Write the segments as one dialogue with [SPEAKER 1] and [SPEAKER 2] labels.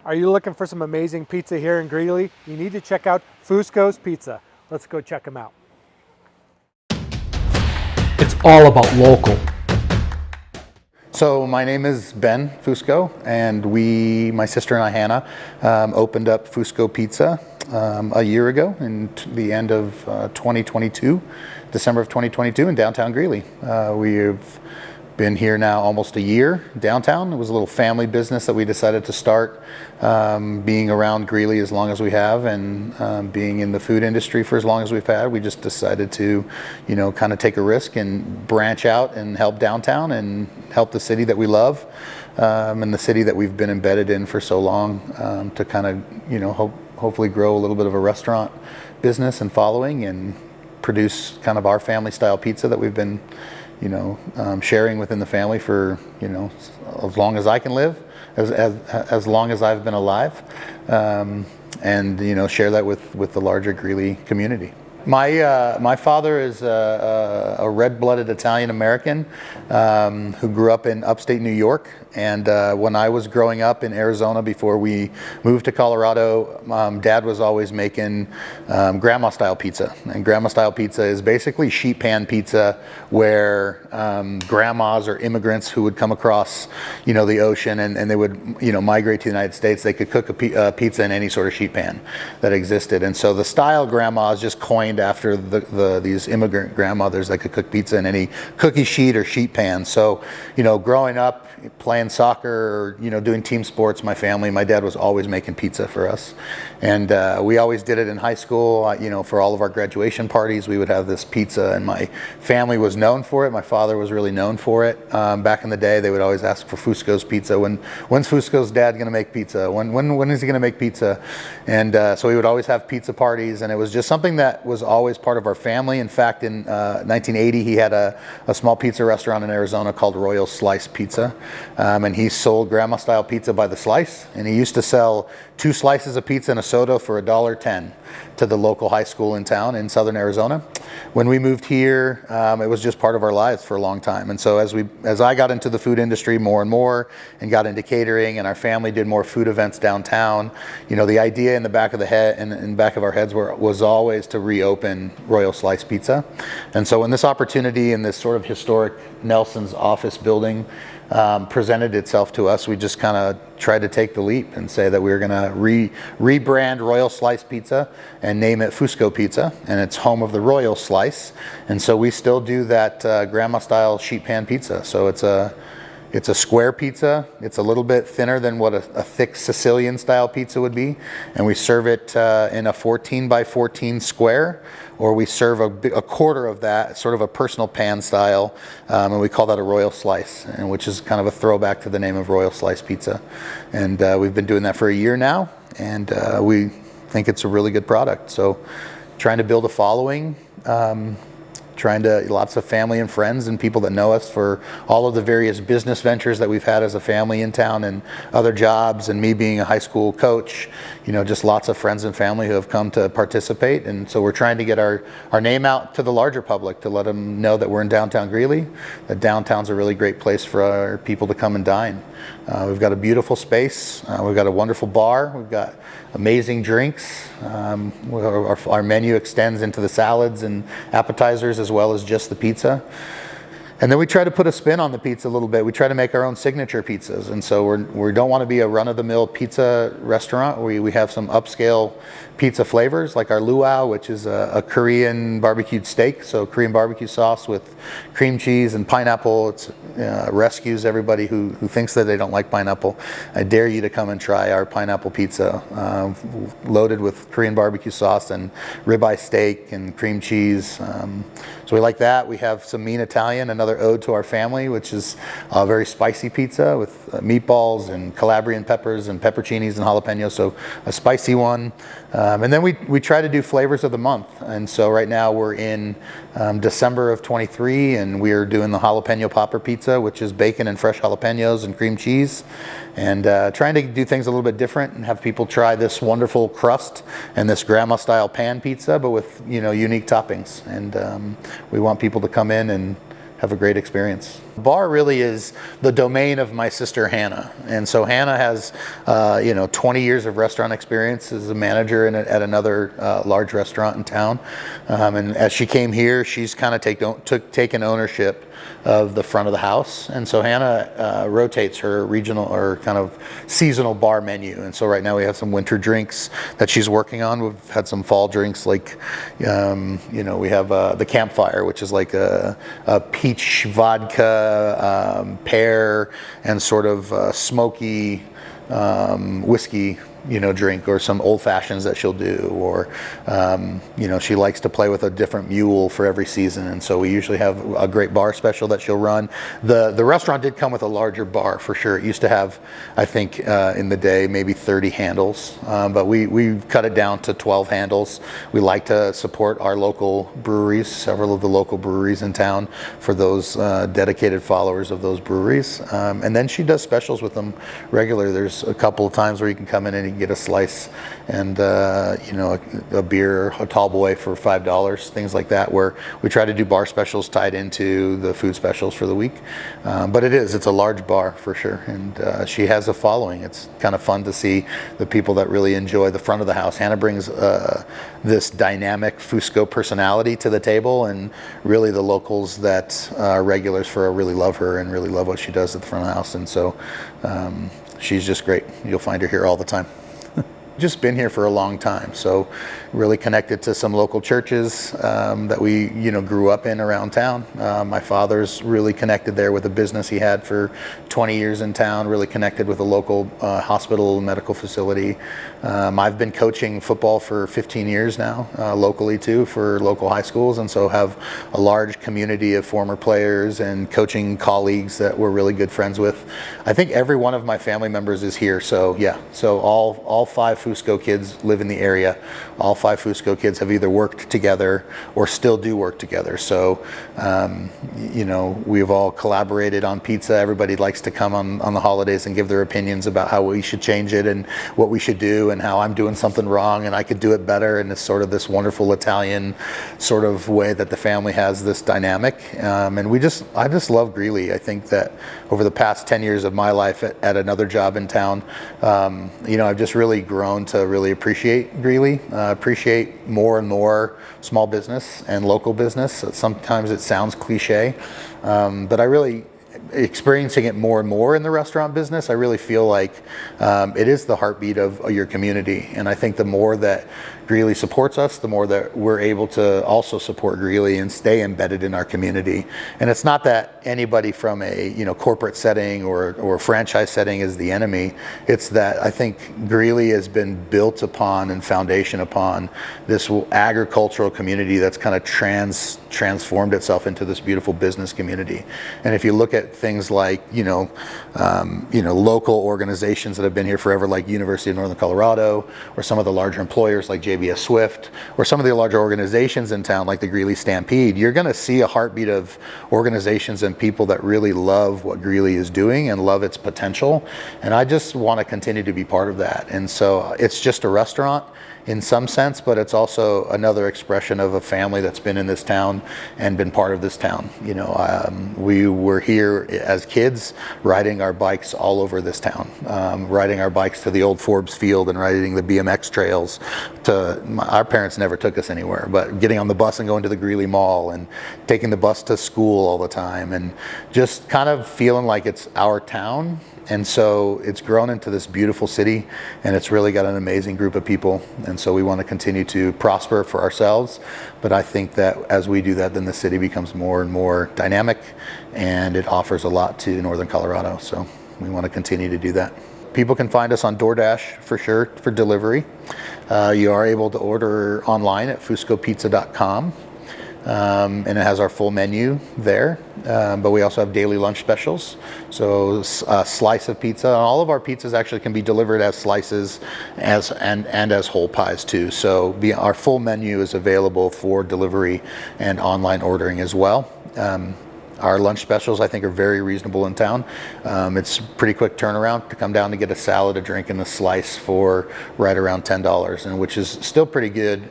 [SPEAKER 1] Are you looking for some amazing pizza here in Greeley? You need to check out Fusco's Pizza. Let's go check them out.
[SPEAKER 2] It's all about local.
[SPEAKER 3] So my name is Ben Fusco, and my sister and I, Hannah, opened up Fusco Pizza a year ago in the end of 2022, December of 2022 in downtown Greeley. We've been here now almost a year downtown. It was a little family business that we decided to start, being around Greeley as long as we have, and being in the food industry for as long as we've had. We just decided to, kind of take a risk and branch out and help downtown and help the city that we love, and the city that we've been embedded in for so long, to kind of, hopefully grow a little bit of a restaurant business and following, and produce kind of our family style pizza that we've been sharing within the family for, as long as I can live, as long as I've been alive, and, share that with the larger Greeley community. My father is a red-blooded Italian American who grew up in upstate New York. And when I was growing up in Arizona before we moved to Colorado, Dad was always making grandma-style pizza. And grandma-style pizza is basically sheet pan pizza where grandmas or immigrants who would come across, the ocean and they would, migrate to the United States, they could cook a pizza in any sort of sheet pan that existed. And so the style grandma is just coined after these immigrant grandmothers that could cook pizza in any cookie sheet or sheet pan. So, growing up, playing soccer or, doing team sports, my dad was always making pizza for us. And we always did it in high school. For all of our graduation parties, we would have this pizza, and my family was known for it. My father was really known for it. Back in the day, they would always ask for Fusco's Pizza. When's Fusco's dad going to make pizza? When is he going to make pizza? And so we would always have pizza parties, and it was just something that was always part of our family. In fact, in 1980, he had a small pizza restaurant in Arizona called Royal Slice Pizza, and he sold grandma-style pizza by the slice, and he used to sell 2 slices of pizza and a soda for $1.10 to the local high school in town in southern Arizona. When we moved here, it was just part of our lives for a long time. And so as I got into the food industry more and more and got into catering, and our family did more food events downtown, the idea in the back of the head and in the back of our heads was always to reopen Royal Slice Pizza. And so when this opportunity in this sort of historic Nelson's office building presented itself to us, we just kind of tried to take the leap and say that we were going to rebrand Royal Slice Pizza and name it Fusco Pizza, and it's home of the Royal Slice. And so we still do that grandma style sheet pan pizza. So it's a square pizza. It's a little bit thinner than what a thick Sicilian style pizza would be, and we serve it in a 14 by 14 square, or we serve a quarter of that, sort of a personal pan style, and we call that a Royal Slice, and which is kind of a throwback to the name of Royal Slice Pizza. And we've been doing that for a year now, and we think it's a really good product. So trying to build a following, lots of family and friends and people that know us for all of the various business ventures that we've had as a family in town, and other jobs, and me being a high school coach, just lots of friends and family who have come to participate. And so we're trying to get our name out to the larger public, to let them know that we're in downtown Greeley, that downtown's a really great place for our people to come and dine. We've got a beautiful space. We've got a wonderful bar. We've got amazing drinks. Our menu extends into the salads and appetizers as well as just the pizza. And then we try to put a spin on the pizza a little bit. We try to make our own signature pizzas. And so we don't want to be a run-of-the-mill pizza restaurant. We have some upscale pizza flavors, like our luau, which is a Korean barbecued steak. So Korean barbecue sauce with cream cheese and pineapple. It rescues everybody who thinks that they don't like pineapple. I dare you to come and try our pineapple pizza, loaded with Korean barbecue sauce and ribeye steak and cream cheese. So we like that. We have some Mean Italian, another ode to our family, which is a very spicy pizza with meatballs and Calabrian peppers and pepperoncinis and jalapenos, so a spicy one. And then we try to do flavors of the month. And so right now we're in December of 23, and we are doing the jalapeno popper pizza, which is bacon and fresh jalapenos and cream cheese. And trying to do things a little bit different and have people try this wonderful crust and this grandma style pan pizza, but with unique toppings. And we want people to come in and have a great experience. Bar really is the domain of my sister Hannah, and so Hannah has 20 years of restaurant experience as a manager at another large restaurant in town, and as she came here, she's kind of taken ownership of the front of the house, and so Hannah rotates her regional or kind of seasonal bar menu. And so right now we have some winter drinks that she's working on. We've had some fall drinks like we have the Campfire, which is like a peach vodka, pear, and sort of smoky whiskey drink, or some old fashions that she'll do, or she likes to play with a different mule for every season, and so we usually have a great bar special that she'll run. The restaurant did come with a larger bar for sure. It used to have, I think in the day, maybe 30 handles, but we've cut it down to 12 handles. We like to support our local breweries, several of the local breweries in town, for those dedicated followers of those breweries, and then she does specials with them regularly. There's a couple of times where you can come in and you can get a slice and a beer, a tall boy for $5, things like that, where we try to do bar specials tied into the food specials for the week. But it's a large bar for sure, and she has a following. It's kind of fun to see the people that really enjoy the front of the house. Hannah brings this dynamic Fusco personality to the table, and really the locals that are regulars for her really love her and really love what she does at the front of the house, and so she's just great. You'll find her here all the time. Just been here for a long time, so really connected to some local churches that we grew up in around town. My father's really connected there with a business he had for 20 years in town, really connected with a local hospital and medical facility. I've been coaching football for 15 years now, locally too, for local high schools, and so have a large community of former players and coaching colleagues that we're really good friends with. I think every one of my family members is here, so yeah, so all 5 Fusco kids live in the area. All 5 Fusco kids have either worked together or still do work together. So, we've all collaborated on pizza. Everybody likes to come on the holidays and give their opinions about how we should change it and what we should do, and how I'm doing something wrong and I could do it better. And it's sort of this wonderful Italian sort of way that the family has this dynamic. And I just love Greeley. I think that over the past 10 years of my life at another job in town, I've just really grown to really appreciate Greeley, appreciate more and more small business and local business. Sometimes it sounds cliche, but I really, experiencing it more and more in the restaurant business, I really feel like it is the heartbeat of your community. And I think the more that Greeley supports us, the more that we're able to also support Greeley and stay embedded in our community. And it's not that anybody from a corporate setting or franchise setting is the enemy. It's that I think Greeley has been built upon and foundation upon this agricultural community that's kind of transformed itself into this beautiful business community. And if you look at things like local organizations that have been here forever, like University of Northern Colorado, or some of the larger employers like JBS Swift, or some of the larger organizations in town like the Greeley Stampede, you're going to see a heartbeat of organizations and people that really love what Greeley is doing and love its potential. And I just want to continue to be part of that. And so it's just a restaurant in some sense, but it's also another expression of a family that's been in this town and been part of this town. We were here as kids riding our bikes all over this town, riding our bikes to the old Forbes Field and riding the BMX trails. Our parents never took us anywhere, but getting on the bus and going to the Greeley Mall and taking the bus to school all the time, and just kind of feeling like it's our town. And so it's grown into this beautiful city, and it's really got an amazing group of people. And so we want to continue to prosper for ourselves. But I think that as we do that, then the city becomes more and more dynamic, and it offers a lot to Northern Colorado. So we want to continue to do that. People can find us on DoorDash for sure for delivery. You are able to order online at fuscopizza.com. And it has our full menu there, but we also have daily lunch specials. So a slice of pizza, and all of our pizzas actually can be delivered as slices and as whole pies too. So our full menu is available for delivery and online ordering as well. Our lunch specials, I think, are very reasonable in town. It's pretty quick turnaround to come down to get a salad, a drink, and a slice for right around $10, and which is still pretty good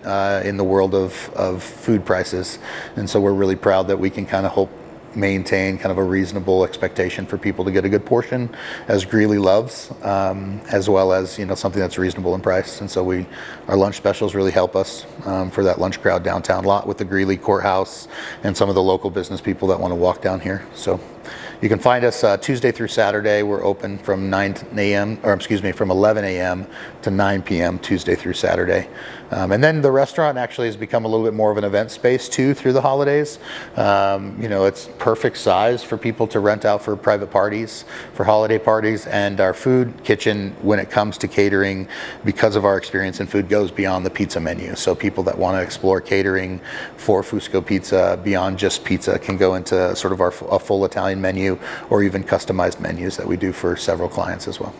[SPEAKER 3] in the world of food prices. And so we're really proud that we can kind of maintain kind of a reasonable expectation for people to get a good portion, as Greeley loves, as well as something that's reasonable in price. And so our lunch specials really help us for that lunch crowd downtown lot with the Greeley courthouse and some of the local business people that want to walk down here. So you can find us Tuesday through Saturday. We're open from 9 a.m. or excuse me, from 11 a.m. to 9 p.m. Tuesday through Saturday. And then the restaurant actually has become a little bit more of an event space too through the holidays. It's perfect size for people to rent out for private parties, for holiday parties, and our food kitchen, when it comes to catering, because of our experience in food, goes beyond the pizza menu. So people that want to explore catering for Fusco Pizza beyond just pizza can go into sort of a full Italian menu or even customized menus that we do for several clients as well.